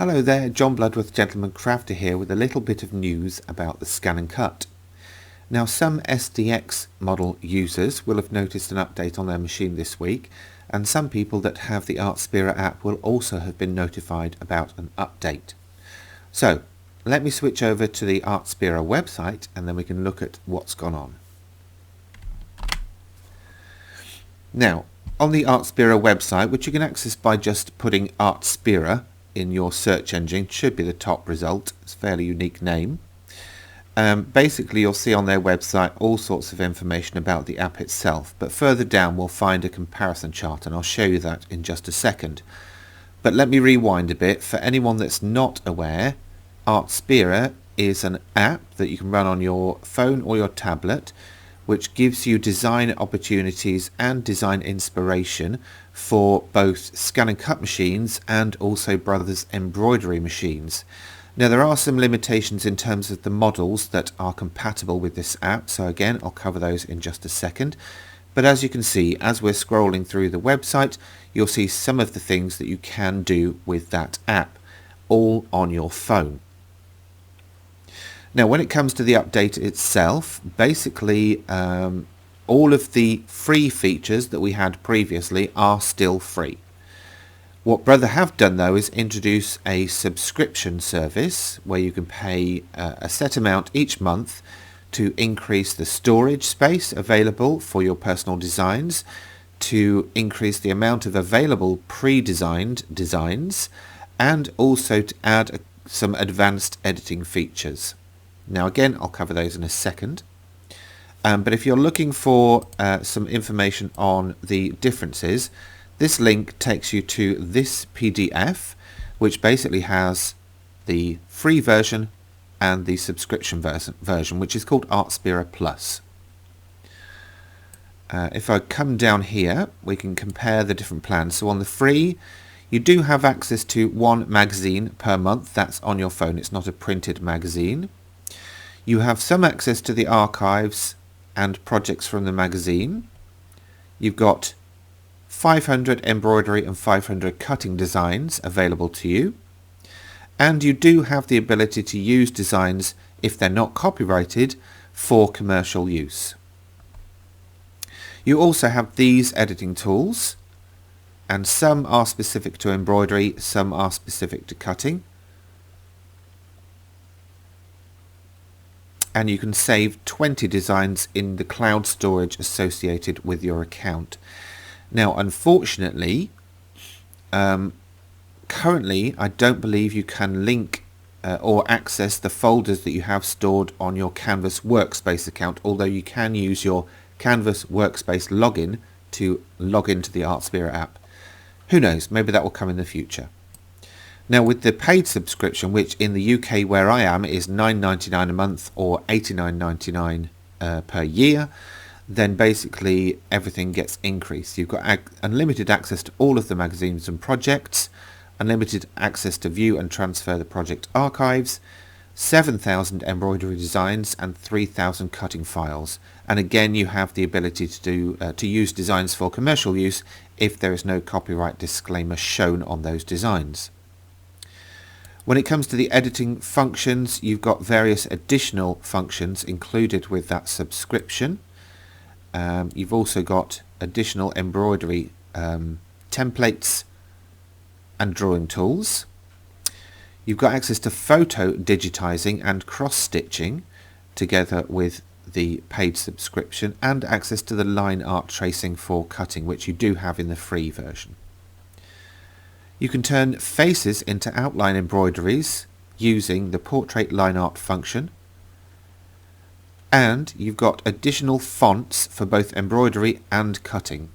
Hello there, John Bloodworth Gentleman Crafter here with a little bit of news about the Scan and Cut. Now some SDX model users will have noticed an update on their machine this week, and some people that have the Artspira app will also have been notified about an update. So let me switch over to the Artspira website and then we can look at what's gone on. Now on the Artspira website, which you can access by just putting Artspira in your search engine, should be the top result. It's a fairly unique name. Basically you'll see on their website all sorts of information about the app itself, but further down we'll find a comparison chart and I'll show you that in just a second. But let me rewind a bit. For anyone that's not aware, Artspira is an app that you can run on your phone or your tablet, which gives you design opportunities and design inspiration for both scan and cut machines and also Brothers embroidery machines. Now there are some limitations in terms of the models that are compatible with this app, so again I'll cover those in just a second. But as you can see, as we're scrolling through the website, you'll see some of the things that you can do with that app, all on your phone. Now when it comes to the update itself, basically all of the free features that we had previously are still free. What Brother have done though is introduce a subscription service where you can pay a set amount each month to increase the storage space available for your personal designs, to increase the amount of available pre-designed designs, and also to add some advanced editing features. Now again, I'll cover those in a second. But if you're looking for some information on the differences, this link takes you to this PDF, which basically has the free version and the subscription version, which is called Artspira Plus. If I come down here, we can compare the different plans. So on the free, you do have access to one magazine per month. That's on your phone. It's not a printed magazine. You have some access to the archives and projects from the magazine. You've got 500 embroidery and 500 cutting designs available to you. And you do have the ability to use designs, if they're not copyrighted, for commercial use. You also have these editing tools, and some are specific to embroidery, some are specific to cutting. And you can save 20 designs in the cloud storage associated with your account. Now unfortunately, currently I don't believe you can link or access the folders that you have stored on your Canvas Workspace account, although you can use your Canvas Workspace login to log into the Artspira app. Who knows, maybe that will come in the future. Now with the paid subscription, which in the UK where I am is £9.99 a month or £89.99 per year, then basically everything gets increased. You've got unlimited access to all of the magazines and projects, unlimited access to view and transfer the project archives, 7,000 embroidery designs and 3,000 cutting files. And again you have the ability to use designs for commercial use if there is no copyright disclaimer shown on those designs. When it comes to the editing functions, you've got various additional functions included with that subscription. You've also got additional embroidery templates and drawing tools. You've got access to photo digitizing and cross-stitching together with the paid subscription, and access to the line art tracing for cutting, which you do have in the free version. You can turn faces into outline embroideries using the portrait line art function, and you've got additional fonts for both embroidery and cutting.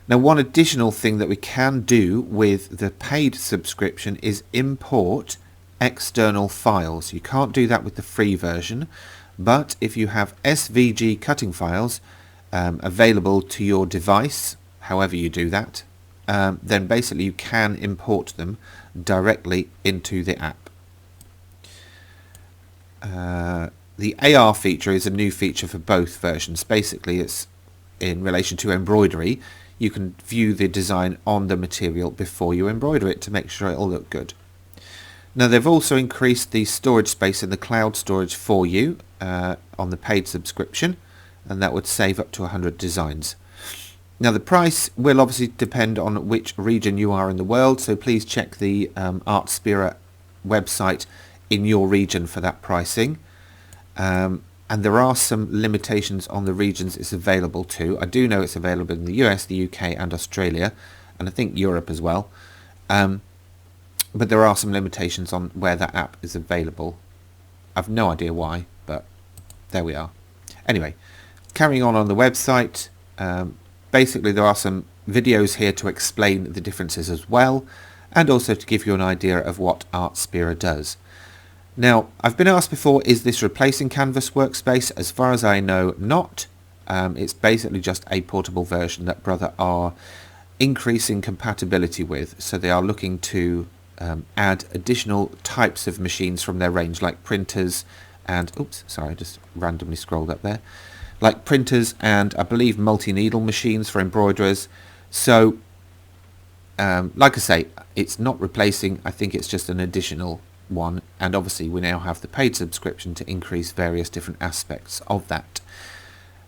Now one additional thing that we can do with the paid subscription is import external files. You can't do that with the free version, but if you have SVG cutting files available to your device, however you do that, then basically you can import them directly into the app. The AR feature is a new feature for both versions. Basically it's in relation to embroidery. you can view the design on the material before you embroider it to make sure it'll look good. Now they've also increased the storage space in the cloud storage for you on the paid subscription, and that would save up to 100 designs. Now the price will obviously depend on which region you are in the world, so please check the Artspira website in your region for that pricing. And there are some limitations on the regions it's available to. I do know it's available in the US, the UK and Australia, and I think Europe as well. But there are some limitations on where that app is available. I've no idea why, but there we are. Anyway, carrying on the website, basically there are some videos here to explain the differences as well, and also to give you an idea of what Artspira does. Now, I've been asked before, is this replacing Canvas Workspace? As far as I know, not. It's basically just a portable version that Brother are increasing compatibility with. So they are looking to add additional types of machines from their range, like printers and, oops, sorry, I just randomly scrolled up there. Like printers and I believe multi-needle machines for embroiderers. So, like I say, it's not replacing, I think it's just an additional one, and obviously we now have the paid subscription to increase various different aspects of that.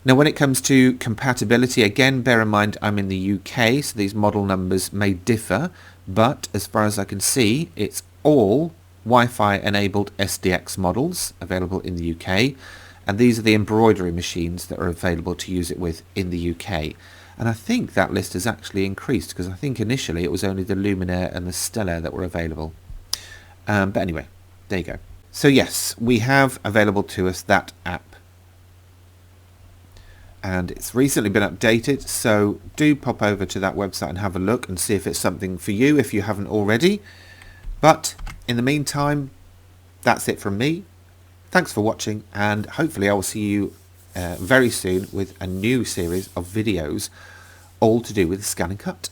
Now when it comes to compatibility, again bear in mind I'm in the UK, so these model numbers may differ, but as far as I can see it's all Wi-Fi enabled SDX models available in the UK, and these are the embroidery machines that are available to use it with in the UK. And I think that list has actually increased, because I think initially it was only the Luminaire and the Stellaire that were available. But anyway, there you go. So yes, we have available to us that app. And it's recently been updated, so do pop over to that website and have a look and see if it's something for you if you haven't already. But in the meantime, that's it from me. Thanks for watching, and hopefully I will see you very soon with a new series of videos all to do with Scan and Cut.